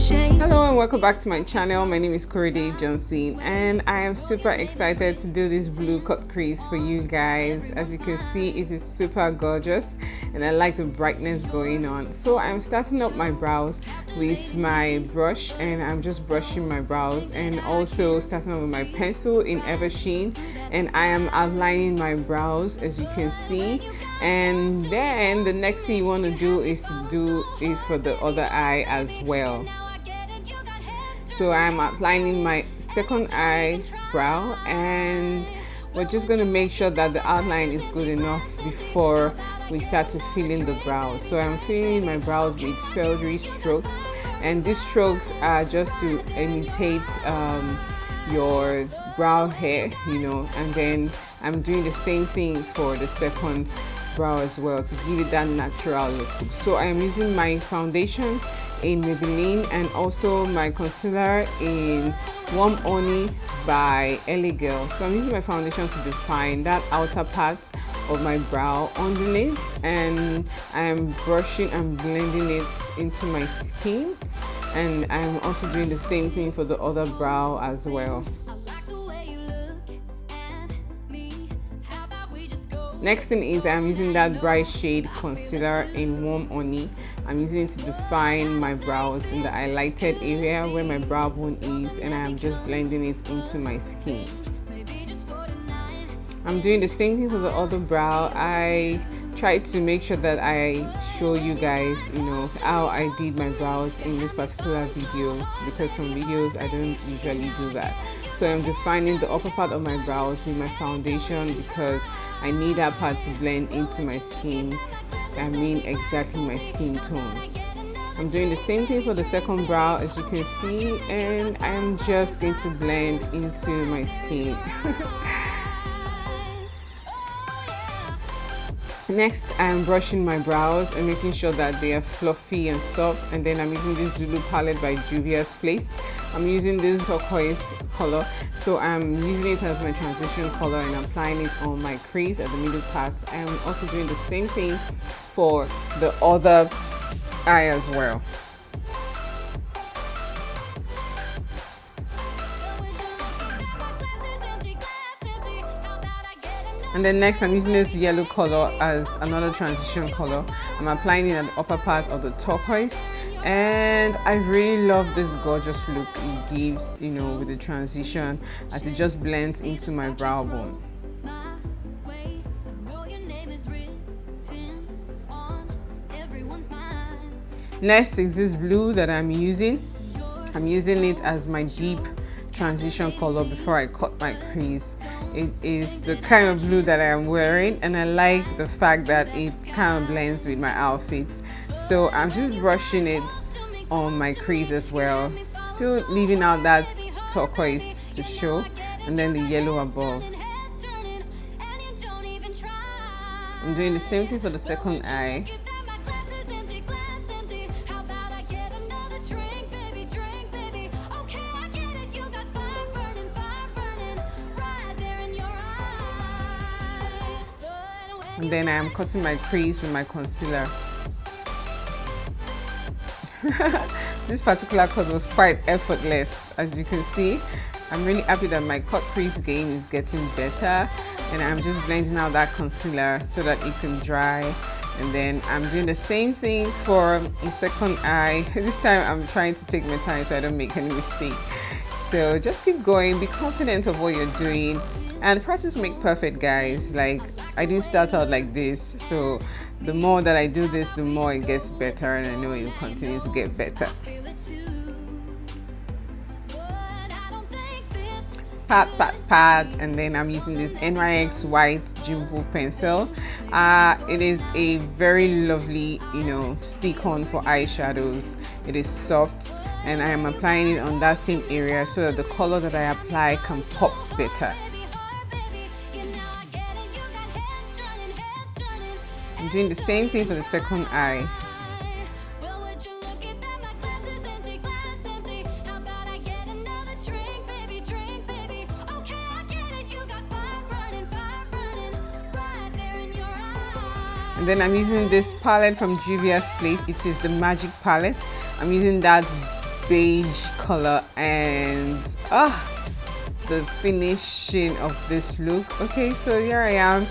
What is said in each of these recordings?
Hello and welcome back to my channel. My name is Johnson and I am super excited to do this blue cut crease for you guys. As you can see, it is super gorgeous and I like the brightness going on. So I'm starting up my brows with my brush and I'm just brushing my brows and also starting up with my pencil in Eversheen, and I am outlining my brows as you can see. And then the next thing you want to do is to do it for the other eye as well. So I'm outlining my second eyebrow and we're just going to make sure that the outline is good enough before we start to fill in the brows. So I'm filling in my brows with feathery strokes, and these strokes are just to imitate your brow hair, and then I'm doing the same thing for the second brow as well to give it that natural look. So I am using my foundation in Maybelline and also my concealer in Warm Honey by LA Girl. So I'm using my foundation to define that outer part of my brow underneath, and I'm brushing and blending it into my skin, and I'm also doing the same thing for the other brow as well. Next thing is I'm using that bright shade concealer in Warm Honey. I'm using it to define my brows in the highlighted area where my brow bone is, and I'm just blending it into my skin. I'm doing the same thing for the other brow. I tried to make sure that I show you guys, how I did my brows in this particular video, because some videos I don't usually do that. So I'm defining the upper part of my brows with my foundation because I need that part to blend into my skin. I mean exactly my skin tone. I'm doing the same thing for the second brow as you can see, and I'm just going to blend into my skin. Next, I'm brushing my brows and making sure that they are fluffy and soft, and then I'm using this Zulu palette by Juvia's Place. I'm using this turquoise color, so I'm using it as my transition color and I'm applying it on my crease at the middle part. I'm also doing the same thing for the other eye as well. And then next I'm using this yellow color as another transition color. I'm applying it at the upper part of the turquoise, and I really love this gorgeous look it gives, with the transition as it just blends into my brow bone. Next is this blue that I'm using. I'm using it as my deep transition color before I cut my crease. It is the kind of blue that I am wearing, and I like the fact that it kind of blends with my outfit. So I'm just brushing it on my crease as well, still leaving out that turquoise to show, and then the yellow above. I'm doing the same thing for the second eye. And then I am cutting my crease with my concealer. This particular cut was quite effortless, as you can see. I'm really happy that my cut crease game is getting better, and I'm just blending out that concealer so that it can dry. And then I'm doing the same thing for the second eye. This time I'm trying to take my time so I don't make any mistake. So just keep going, be confident of what you're doing, and practice make perfect, guys. Like, I didn't start out like this, so the more that I do this, the more it gets better, and I know it will continue to get better. Pat, and then I'm using this NYX white Jumbo pencil. It is a very lovely, stick on for eyeshadows. It is soft, and I am applying it on that same area so that the color that I apply can pop better. I'm doing the same thing for the second eye. And then I'm using this palette from Juvia's Place. It is the Magic palette. I'm using that beige color, and the finishing of this look. Okay, so here I am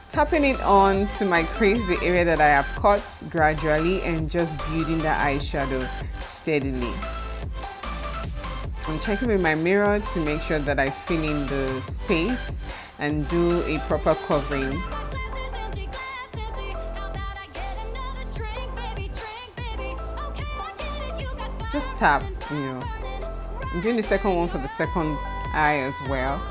tapping it on to my crease, the area that I have cut gradually, and just building the eyeshadow steadily. I'm checking with my mirror to make sure that I fill in the space and do a proper covering. Just tap, you know. I'm doing the second one for the second eye as well.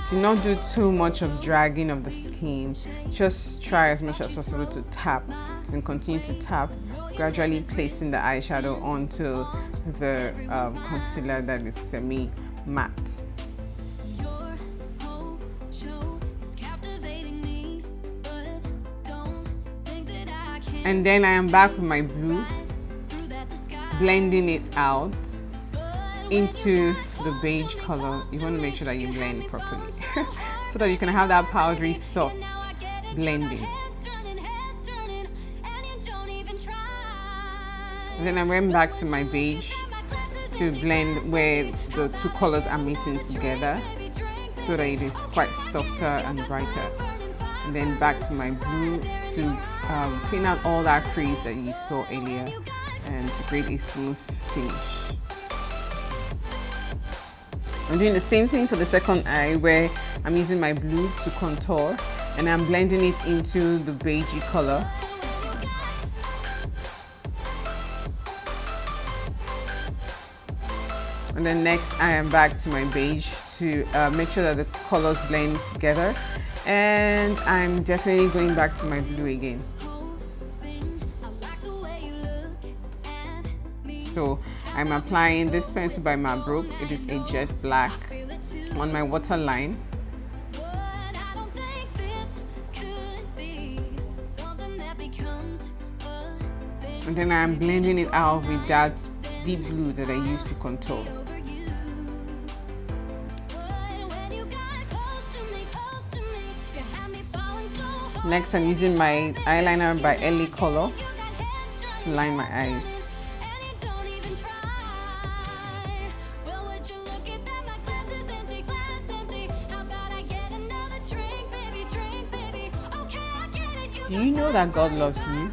Do not do too much of dragging of the skin. Just try as much as possible to tap and continue to tap, gradually placing the eyeshadow onto the concealer that is semi-matte. And then I am back with my blue, blending it out into the beige color. You want to make sure that you blend properly so that you can have that powdery soft blending. And then I went back to my beige to blend where the two colors are meeting together so that it is quite softer and brighter. And then back to my blue to clean out all that crease that you saw earlier and to create a smooth finish. I'm doing the same thing for the second eye, where I'm using my blue to contour and I'm blending it into the beigey color. And then next I am back to my beige to make sure that the colors blend together, and I'm definitely going back to my blue again. So I'm applying this pencil by Mabrook. It is a jet black on my waterline. And then I'm blending it out with that deep blue that I used to contour. Next, I'm using my eyeliner by LA Color to line my eyes. Do you know that God loves you?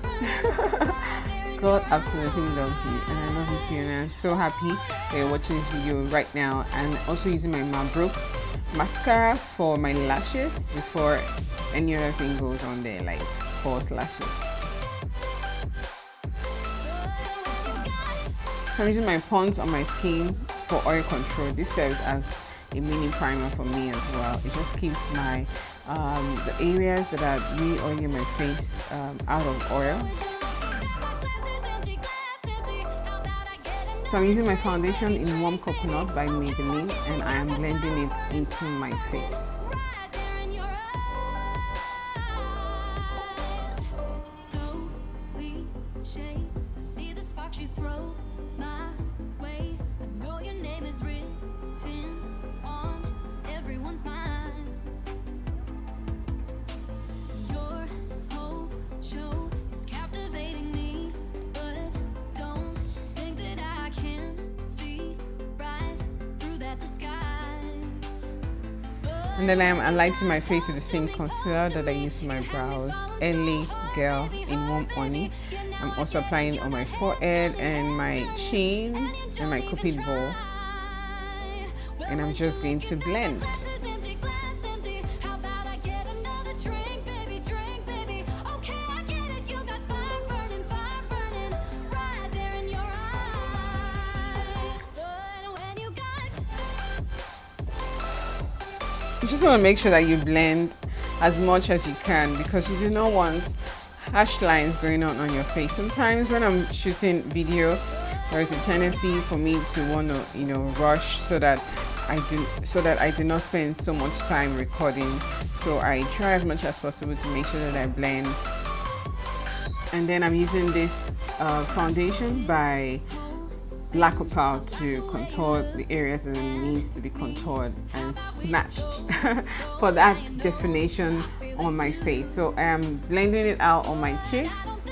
God absolutely loves you, and I love you too, and I'm so happy that you're watching this video right now. And also using my Mabrook mascara for my lashes before any other thing goes on there, like false lashes. So I'm using my Pond's on my skin for oil control. This serves as a mini primer for me as well. It just keeps my the areas that are really oily in my face out of oil. So I'm using my foundation in Warm Coconut by Maybelline, and I am blending it into my face. And then I'm lighting my face with the same concealer that I use for my brows, LA Girl in Warm Honey. I'm also applying it on my forehead and my chin and my cupid bow. And I'm just going to blend. You just want to make sure that you blend as much as you can, because you do not want harsh lines going on your face. Sometimes when I'm shooting video, there is a tendency for me to want to, rush so that I do not spend so much time recording. So I try as much as possible to make sure that I blend. And then I'm using this foundation by Black Opal to contour the areas that it needs to be contoured and snatched for that definition on my face. So I am blending it out on my cheeks.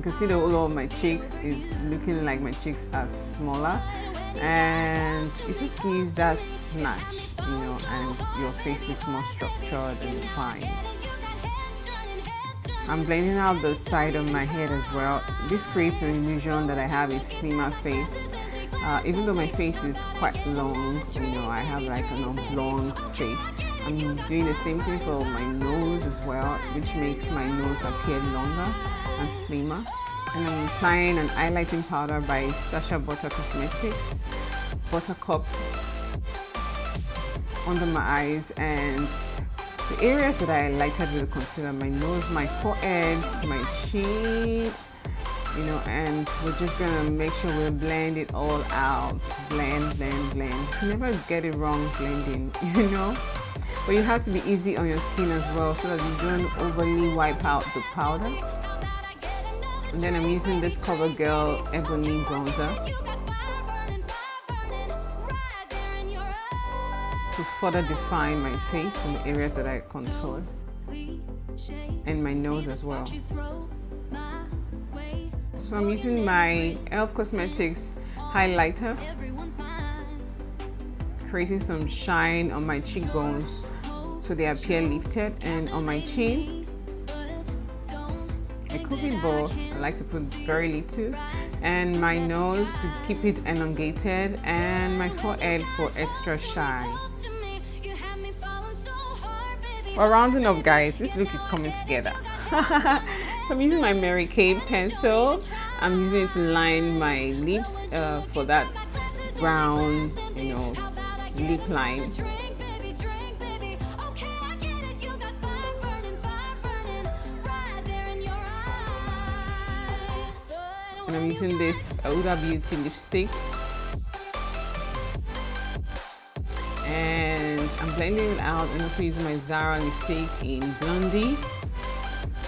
You can see the whole of my cheeks. It's looking like my cheeks are smaller, and it just gives that snatch, you know, and your face looks more structured and defined. I'm blending out the side of my head as well. This creates an illusion that I have a slimmer face. Even though my face is quite long, you know, I have like an oblong face. I'm doing the same thing for my nose as well, which makes my nose appear longer and slimmer. And I'm applying an highlighting powder by Sacha Butter Cosmetics, Buttercup, under my eyes, and the areas that I highlighted with the concealer: my nose, my forehead, my chin, you know, and we're just gonna make sure we blend it all out. Blend, blend, blend. You can never get it wrong blending, you know. But you have to be easy on your skin as well, so that you don't overly wipe out the powder. And then I'm using this CoverGirl Ebony Bronzer to further define my face in the areas that I contoured, and my nose as well. So I'm using my e.l.f. Cosmetics highlighter, creating some shine on my cheekbones so they appear lifted, and on my chin. It could be both. I like to put very little, and my nose to keep it elongated, and my forehead for extra shine. Well, rounding up, guys, this look is coming together. So I'm using my Mary Kay pencil. I'm using it to line my lips for that brown, you know, lip line. And I'm using this Huda Beauty lipstick, and I'm blending it out, and also using my Zara lipstick in Blondie.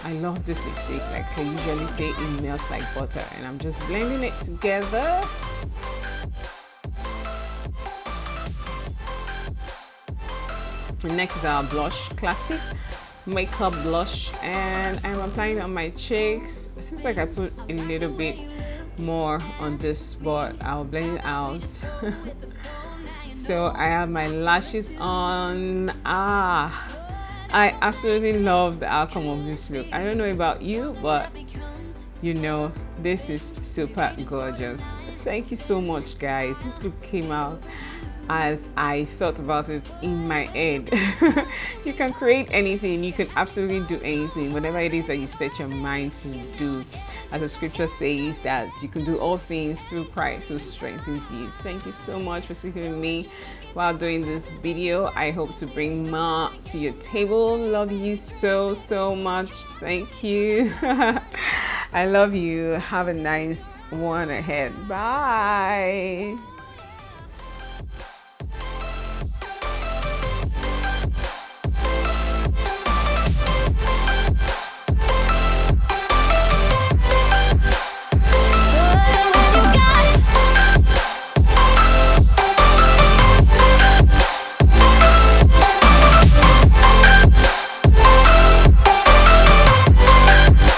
I love this lipstick. Like I usually say, it melts like butter, and I'm just blending it together. And next is our blush, classic makeup blush, and I'm applying it on my cheeks. It seems like I put a little bit more on this, but I'll blend it out. So I have my lashes on. I absolutely love the outcome of this look. I don't know about you, but you know, this is super gorgeous. Thank you so much, guys. This look came out as I thought about it in my head. You can create anything, you can absolutely do anything, whatever it is that you set your mind to do. As the scripture says, that you can do all things through Christ who strengthens you. Thank you so much for sticking with me while doing this video. I hope to bring more to your table. Love you so, so much. Thank you. I love you. Have a nice one ahead. Bye.